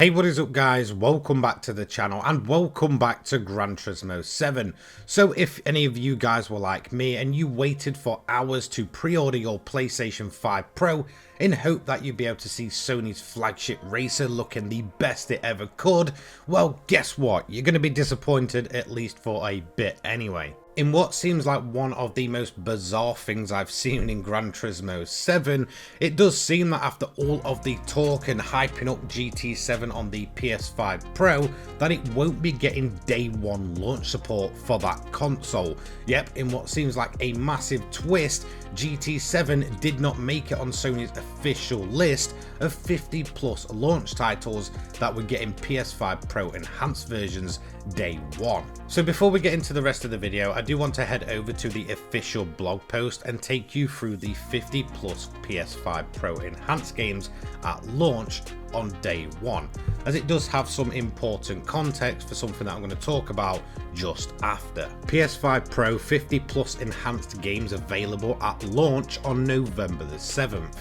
Hey, what is up guys? Welcome back to the channel and welcome back to Gran Turismo 7. So if any of you guys were like me and you waited for hours to pre-order your PlayStation 5 Pro in hope that you'd be able to see Sony's flagship racer looking the best it ever could, well guess what? You're going to be disappointed, at least for a bit anyway. In what seems like one of the most bizarre things I've seen in Gran Turismo 7, it does seem that after all of the talk and hyping up GT7 on the PS5 Pro, that it won't be getting day one launch support for that console. Yep, in what seems like a massive twist, GT7 did not make it on Sony's official list of 50 plus launch titles that would get in PS5 Pro Enhanced versions day one. So before we get into the rest of the video, I do want to head over to the official blog post and take you through the 50 plus PS5 Pro Enhanced games at launch on day one, as it does have some important context for something that I'm going to talk about just after. PS5 Pro 50 plus enhanced games available at launch on November the 7th.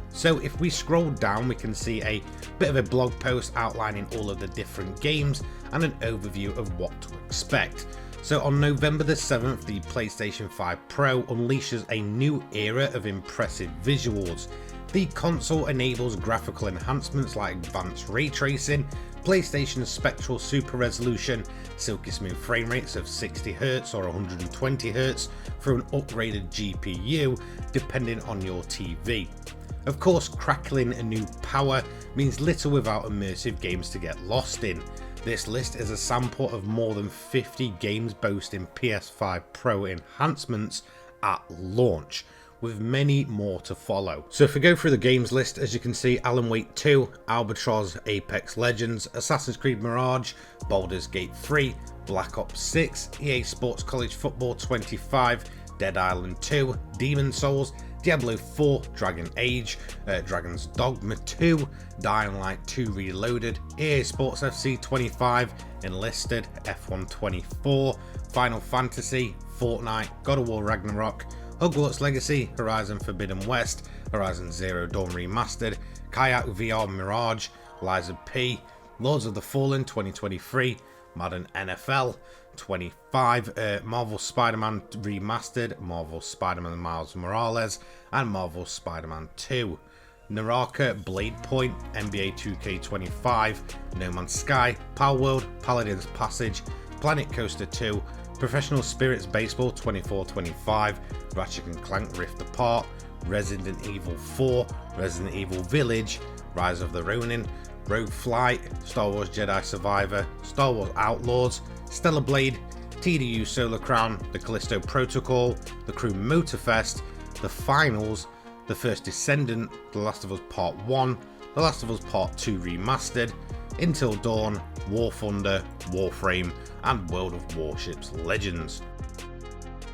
So if we scroll down, we can see a bit of a blog post outlining all of the different games and an overview of what to expect. So on November the 7th, the PlayStation 5 Pro unleashes a new era of impressive visuals. The console enables graphical enhancements like advanced ray tracing, PlayStation Spectral Super Resolution, silky smooth frame rates of 60Hz or 120Hz for an upgraded GPU depending on your TV. Of course, crackling a new power means little without immersive games to get lost in. This list is a sample of more than 50 games boasting PS5 Pro enhancements at launch, with many more to follow. So if we go through the games list, as you can see, Alan Wake 2, Albatross, Apex Legends, Assassin's Creed Mirage, Baldur's Gate 3, Black Ops 6, EA Sports College Football 25, Dead Island 2, Demon's Souls, Diablo 4, Dragon Age, Dragon's Dogma 2, Dying Light 2 Reloaded, EA Sports FC 25, Enlisted, F1 24, Final Fantasy, Fortnite, God of War Ragnarok, Hogwarts Legacy, Horizon Forbidden West, Horizon Zero Dawn Remastered, Kayak VR Mirage, Liza P, Lords of the Fallen 2023, Madden NFL 25, Marvel Spider-Man Remastered, Marvel Spider-Man Miles Morales, and Marvel Spider-Man 2. Naraka, Blade Point, NBA 2K25, No Man's Sky, Palworld, Paladin's Passage, Planet Coaster 2, Professional Spirits Baseball 24-25, Ratchet & Clank Rift Apart, Resident Evil 4, Resident Evil Village, Rise of the Ronin, Rogue Flight, Star Wars Jedi Survivor, Star Wars Outlaws, Stellar Blade, TDU Solar Crown, The Callisto Protocol, The Crew Motorfest, The Finals, The First Descendant, The Last of Us Part 1, The Last of Us Part 2 Remastered, Until Dawn, War Thunder, Warframe, and World of Warships Legends.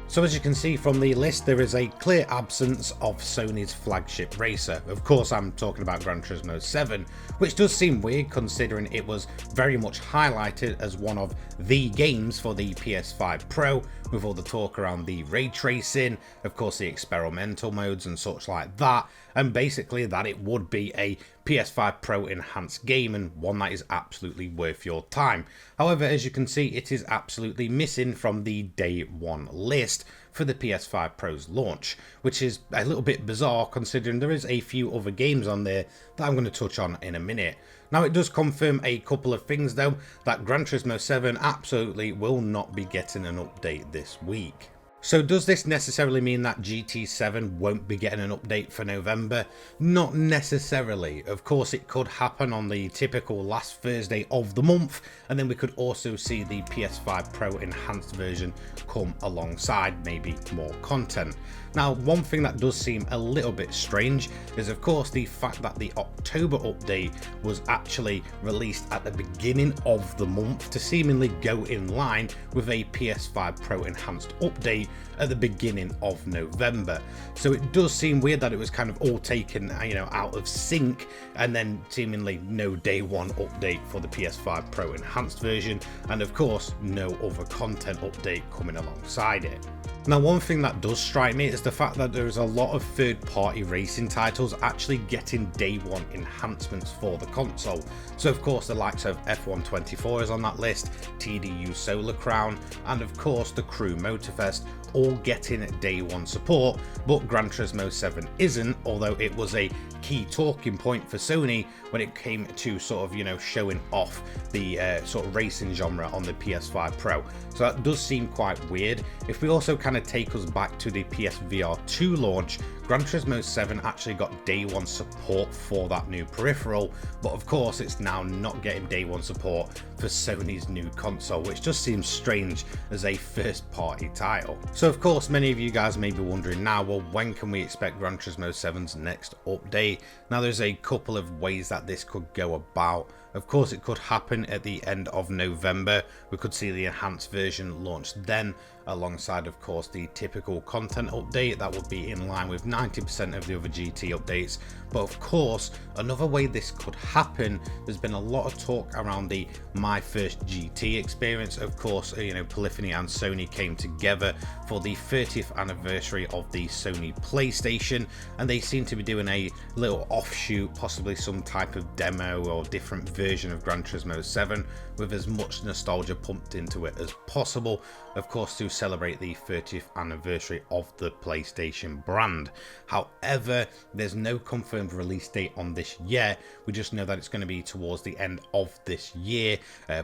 So as you can see from the list, there is a clear absence of Sony's flagship racer. Of course, I'm talking about Gran Turismo 7, which does seem weird considering it was very much highlighted as one of the games for the PS5 Pro, with all the talk around the ray tracing, of course the experimental modes and such like that, and basically that it would be a PS5 Pro enhanced game and one that is absolutely worth your time. However, as you can see, it is absolutely missing from the day one list for the PS5 Pro's launch, which is a little bit bizarre considering there is a few other games on there that I'm going to touch on in a minute. Now it does confirm a couple of things though, that Gran Turismo 7 absolutely will not be getting an update this week. So does this necessarily mean that GT7 won't be getting an update for November? Not necessarily. Of course it could happen on the typical last Thursday of the month, and then we could also see the PS5 Pro Enhanced version come alongside maybe more content. Now one thing that does seem a little bit strange is of course the fact that the October update was actually released at the beginning of the month to seemingly go in line with a PS5 Pro Enhanced update at the beginning of November. So it does seem weird that it was kind of all taken, you know, out of sync, and then seemingly no day one update for the PS5 Pro Enhanced version, and of course no other content update coming alongside it. Now, one thing that does strike me is the fact that there's a lot of third-party racing titles actually getting day one enhancements for the console. So of course the likes of F124 is on that list, TDU Solar Crown, and of course the Crew Motorfest, all getting day one support, but Gran Turismo 7 isn't, although it was a key talking point for Sony when it came to sort of, you know, showing off the sort of racing genre on the PS5 Pro. So that does seem quite weird. If we also kind of take us back to the PSVR 2 launch, Gran Turismo 7 actually got day one support for that new peripheral, but of course it's now not getting day one support for Sony's new console, which just seems strange as a first party title. So of course many of you guys may be wondering now, well, when can we expect Gran Turismo 7's next update? Now there's a couple of ways that this could go about. Of course it could happen at the end of November. We could see the enhanced version launch then, alongside of course the typical content update that would be in line with 90% of the other GT updates. But of course another way this could happen, there's been a lot of talk around the My First GT experience. Of course, you know, Polyphony and Sony came together for the 30th anniversary of the Sony PlayStation, and they seem to be doing a little offshoot, possibly some type of demo or different version of Gran Turismo 7 with as much nostalgia pumped into it as possible, of course to celebrate the 30th anniversary of the PlayStation brand. However, there's no confirmed release date on this yet. We just know that it's going to be towards the end of this year,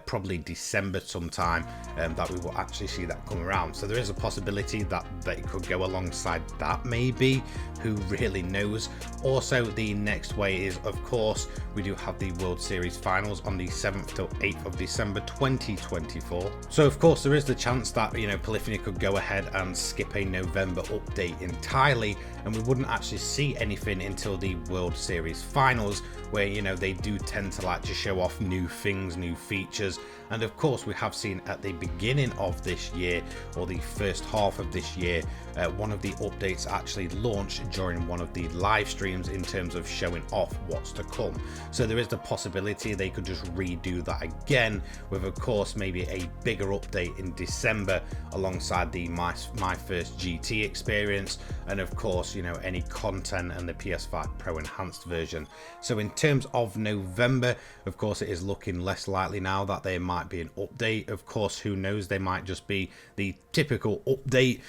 probably December sometime, that we will actually see that come around. So there is a possibility that it could go alongside that, maybe, who really knows. Also, the next way is, of course, we do have the World Series finals on the 7th till 8th of December 2024. So of course there is the chance that, you know, Polyphony could go ahead and skip a November update entirely, and we wouldn't actually see anything until the World Series finals, where, you know, they do tend to like to show off new things, new features. And of course we have seen at the beginning of this year, or the first half of this year, one of the updates actually launched during one of the live streams in terms of showing off what's to come. So there is the possibility they could just redo that again with, of course, maybe a bigger update in December alongside the My First GT experience, and of course, you know, any content and the PS5 Pro Enhanced version. So in terms of November, of course it is looking less likely now that there might be an update. Of course, who knows, they might just be the typical update,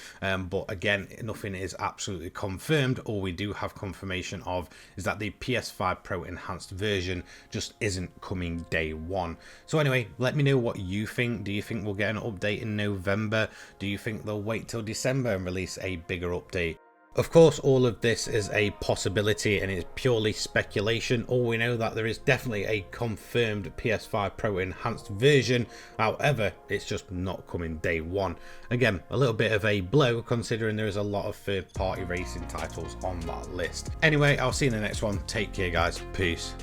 but again, nothing is absolutely confirmed. All we do have confirmation of is that the PS5 Pro Enhanced version just isn't coming day one. So anyway, let me know what you think. Do you think we'll get an update in November? Do you think they'll wait till December and release a bigger update? Of course, all of this is a possibility and it's purely speculation. All we know that there is definitely a confirmed PS5 Pro Enhanced version. However, it's just not coming day one. Again, a little bit of a blow considering there is a lot of third-party racing titles on that list. Anyway, I'll see you in the next one. Take care, guys. Peace.